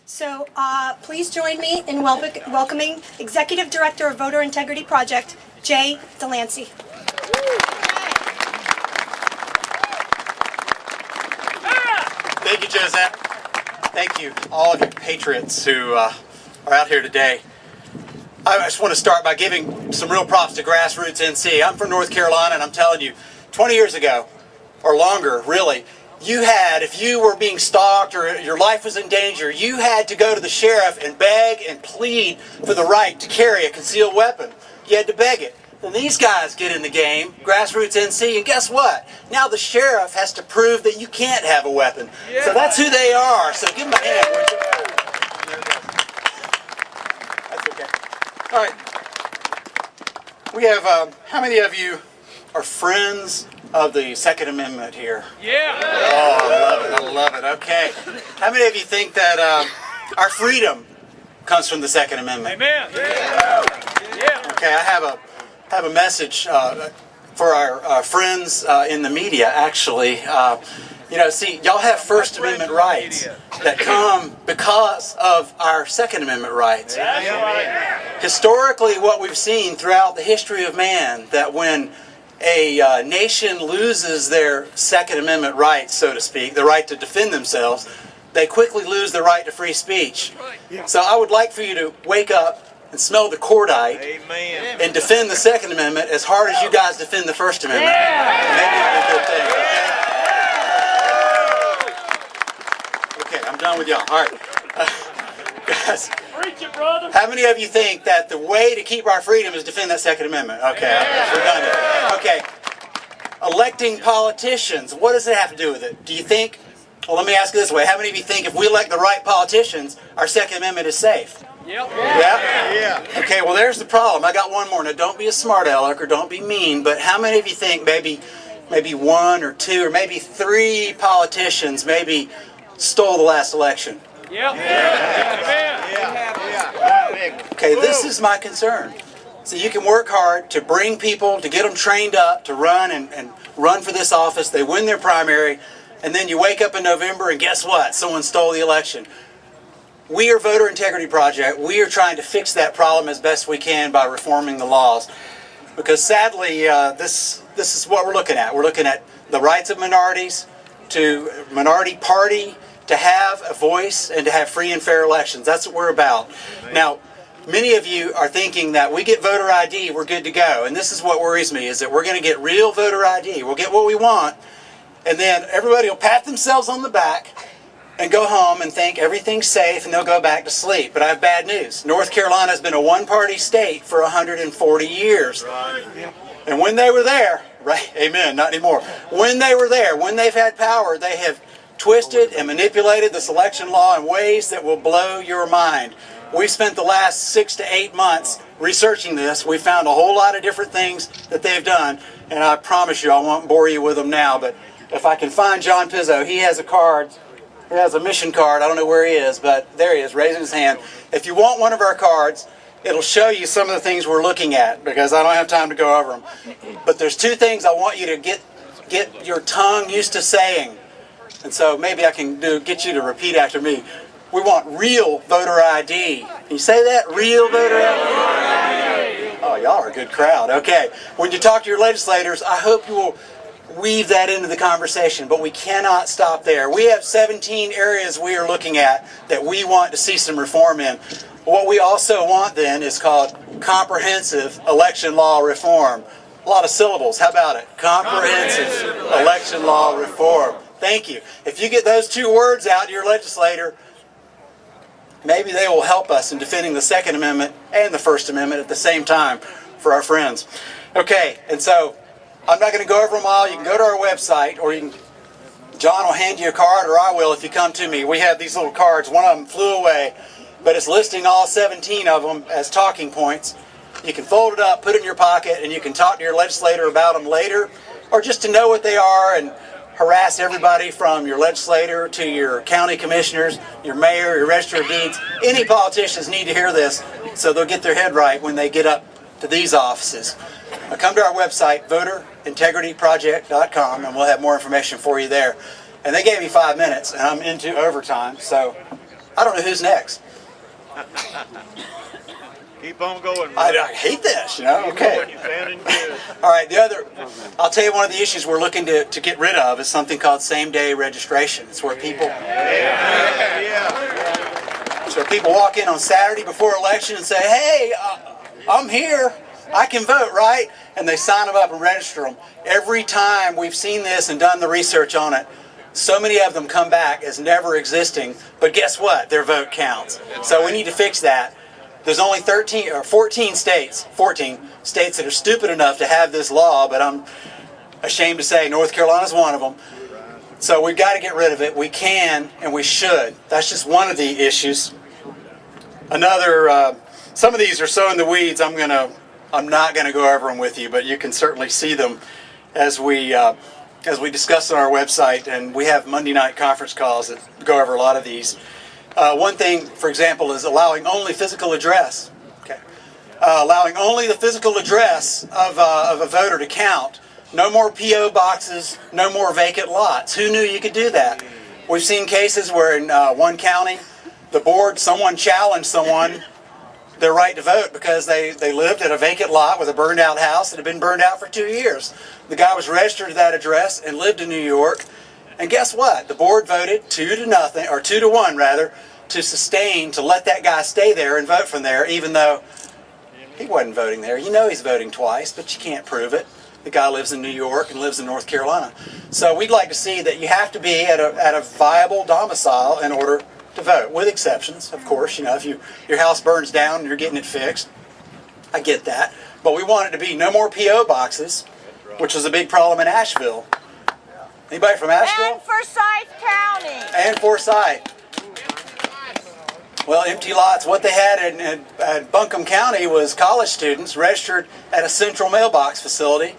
So please join me in welcoming Executive Director of Voter Integrity Project, Jay DeLancy. Thank you, Josette. Thank you, all of you patriots who are out here today. I just want to start by giving some real props to Grassroots NC. I'm from North Carolina, and I'm telling you, 20 years ago, or longer, really, if you were being stalked or your life was in danger, you had to go to the sheriff and beg and plead for the right to carry a concealed weapon. You had to beg it. Then these guys get in the game, Grassroots NC, and guess what? Now the sheriff has to prove that you can't have a weapon. Yeah. So that's who they are. So give them a hand, would you? That's okay. All right. We have, how many of you are friends of the Second Amendment here? Yeah. Oh, I love it. Okay. How many of you think that our freedom comes from the Second Amendment? Amen. Yeah. Okay, I have a message for our friends in the media, actually. See, y'all have First Amendment rights that come because of our Second Amendment rights. Historically, what we've seen throughout the history of man, that when a nation loses their Second Amendment rights, so to speak, the right to defend themselves, they quickly lose the right to free speech. So I would like for you to wake up and smell the cordite. Amen. And defend the Second Amendment as hard as you guys defend the First Amendment. Maybe it'll be a good thing. Okay, I'm done with y'all. All right. Guys, Preach it, brother. how many of you think that the way to keep our freedom is defend that Second Amendment? Okay, we're done here. Okay. Electing politicians, what does it have to do with it? Do you think, well, let me ask it this way. How many of you think if we elect the right politicians, our Second Amendment is safe? Yep. Yeah? Okay, well, there's the problem. I got one more. Now, don't be a smart aleck or don't be mean, but how many of you think maybe one or two or maybe three politicians maybe stole the last election? Yep. Okay, this is my concern. So you can work hard to bring people, to get them trained up, to run and run for this office. They win their primary, and then you wake up in November and guess what? Someone stole the election. We are Voter Integrity Project. We are trying to fix that problem as best we can by reforming the laws. Because sadly, this is what we're looking at. We're looking at the rights of minorities, to minority party, to have a voice and to have free and fair elections. That's what we're about. Now, many of you are thinking that we get voter ID, we're good to go. And this is what worries me, is that we're going to get real voter ID. We'll get what we want, and then everybody will pat themselves on the back and go home and think everything's safe and they'll go back to sleep. But I have bad news. North Carolina has been a one-party state for 140 years. And when they were there, right, amen, not anymore. When they were there, when they've had power, they have twisted and manipulated the selection law in ways that will blow your mind. We've spent the last 6 to 8 months researching this. We found a whole lot of different things that they've done, and I promise you I won't bore you with them now, but if I can find John Pizzo, he has a card. He has a mission card. I don't know where he is, but there he is, raising his hand. If you want one of our cards, it'll show you some of the things we're looking at, because I don't have time to go over them. But there's two things I want you to get your tongue used to saying. And so maybe I can get you to repeat after me. We want real voter ID. Can you say that? Real voter ID? Oh, y'all are a good crowd. Okay. When you talk to your legislators, I hope you will weave that into the conversation, but we cannot stop there. We have 17 areas we are looking at that we want to see some reform in. What we also want then is called comprehensive election law reform. A lot of syllables. How about it? Comprehensive election law reform. Thank you. If you get those two words out to your legislator, maybe they will help us in defending the Second Amendment and the First Amendment at the same time for our friends. Okay, and so I'm not going to go over them all. You can go to our website, or John will hand you a card, or I will if you come to me. We have these little cards. One of them flew away, but it's listing all 17 of them as talking points. You can fold it up, put it in your pocket, and you can talk to your legislator about them later, or just to know what they are and harass everybody from your legislator to your county commissioners, your mayor, your register of deeds. Any politicians need to hear this so they'll get their head right when they get up to these offices. Now come to our website, voterintegrityproject.com, and we'll have more information for you there. And they gave me 5 minutes, and I'm into overtime, so I don't know who's next. Keep on going, I hate this, you know. Okay. You're sounding good. All right. I'll tell you one of the issues we're looking to get rid of is something called same-day registration. It's where people. So people walk in on Saturday before election and say, "Hey, I'm here. I can vote, right?" And they sign them up and register them. Every time we've seen this and done the research on it, so many of them come back as never existing. But guess what? Their vote counts. So we need to fix that. There's only 14 states that are stupid enough to have this law, but I'm ashamed to say North Carolina's one of them. So we've got to get rid of it. We can and we should. That's just one of the issues. Another, some of these are so in the weeds, I'm not going to go over them with you, but you can certainly see them as we discuss on our website, and we have Monday night conference calls that go over a lot of these. One thing, for example, is allowing only physical address. Okay, allowing only the physical address of a voter to count. No more P.O. boxes, no more vacant lots. Who knew you could do that? We've seen cases where in one county, someone challenged their right to vote because they lived at a vacant lot with a burned out house that had been burned out for 2 years. The guy was registered to that address and lived in New York. And guess what? The board voted 2-0, or 2-1 rather, to let that guy stay there and vote from there, even though he wasn't voting there. You know he's voting twice, but you can't prove it. The guy lives in New York and lives in North Carolina. So we'd like to see that you have to be at a viable domicile in order to vote, with exceptions, of course. You know, if your house burns down and you're getting it fixed, I get that. But we want it to be no more P.O. boxes, which is a big problem in Asheville. Anybody from Asheville? And Forsyth County. And Forsyth. Well, empty lots. What they had in Buncombe County was college students registered at a central mailbox facility,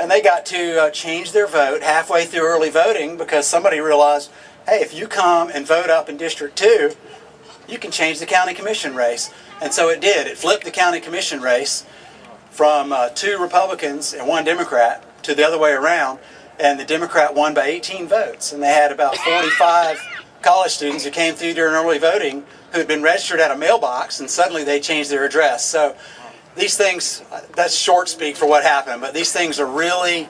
and they got to change their vote halfway through early voting because somebody realized, hey, if you come and vote up in District 2, you can change the county commission race. And so it did. It flipped the county commission race from 2 Republicans and 1 Democrat to the other way around, and the Democrat won by 18 votes. And they had about 45 college students who came through during early voting who had been registered at a mailbox, and suddenly they changed their address. So these things, that's short speak for what happened, but these things are really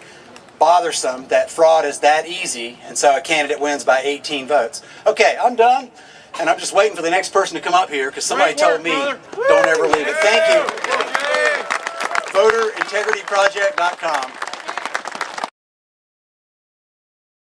bothersome that fraud is that easy, and so a candidate wins by 18 votes. Okay, I'm done, and I'm just waiting for the next person to come up here because somebody told me don't ever leave it. Thank you. VoterIntegrityProject.com.